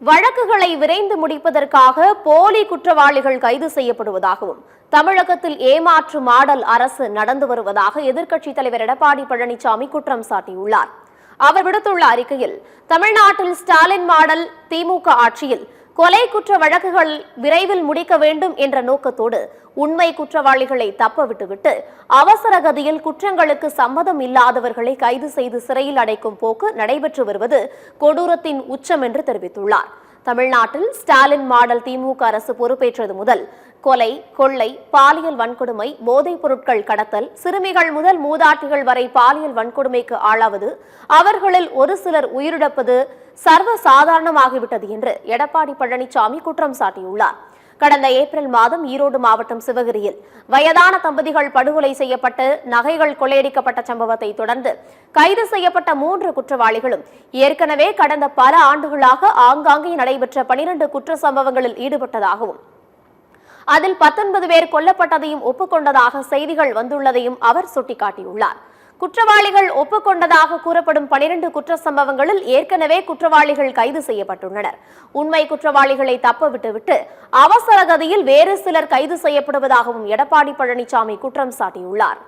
வழக்குகளை விரைந்து முடிப்பதற்காக போலி குற்றவாளிகள் கைது செய்யப்படுவதாகவும் தமிழகத்தில் ஏமாற்று மாடல் அரசு நடந்து வருவதாக எதிர்க்கட்சித் தலைவர் எடப்பாடி பழனிசாமி குற்றம் சாட்டியுள்ளார். அவர் விடுத்துள்ள அறிக்கையில், தமிழ்நாட்டில் ஸ்டாலின் மாடல் திமுக ஆட்சியில் கொலை குற்ற வழக்குகள் விரைவில் முடிக்க வேண்டும் என்ற நோக்கத்தோடு உண்மை குற்றவாளிகளை தப்ப விட்டுவிட்டு அவசர கதியில் குற்றங்களுக்கு சம்மதம் இல்லாதவர்களை கைது செய்து சிறையில் அடைக்கும் போக்கு நடைபெற்று வருவது கொடூரத்தின் உச்சம் என்று தெரிவித்துள்ளார். தமிழ்நாட்டில் ஸ்டாலின் மாடல் திமுக அரசு பொறுப்பேற்றது முதல் கொலை, கொள்ளை, பாலியல் வன்கொடுமை, போதைப் பொருட்கள் கடத்தல், சிறுமிகள் முதல் மூதாட்டிகள் வரை பாலியல் வன்கொடுமைக்கு ஆளாவது, அவர்களில் ஒரு சிலர் உயிரிழப்பது சர்வ சாதாரணமாகிவிட்டது என்று எடப்பாடி பழனிசாமி குற்றம் சாட்டியுள்ளார். கடந்த ஏப்ரல் மாதம் ஈரோடு மாவட்டம் சிவகிரியில் வயதான தம்பதிகள் படுகொலை செய்யப்பட்டு நகைகள் கொள்ளையடிக்கப்பட்ட சம்பவத்தை தொடர்ந்து கைது செய்யப்பட்ட 3 குற்றவாளிகளும் ஏற்கனவே கடந்த பல ஆண்டுகளாக ஆங்காங்கே நடைபெற்ற 12 குற்ற சம்பவங்களில் ஈடுபட்டதாகவும் அதில் 19 பேர் கொல்லப்பட்டதையும் ஒப்புக்கொண்டதாக செய்திகள் வந்துள்ளதையும் அவர் சுட்டிக்காட்டியுள்ளார். குற்றவாளிகள் ஒப்புக்கொண்டதாக கூறப்படும் 12 குற்ற சம்பவங்களில் ஏற்கனவே குற்றவாளிகள் கைது செய்யப்பட்டுள்ளனர். உண்மை குற்றவாளிகளை தப்ப விட்டுவிட்டு அவசர கதியில் வேறு சிலர் கைது செய்யப்படுவதாகவும் எடப்பாடி பழனிசாமி குற்றம் சாட்டியுள்ளார்.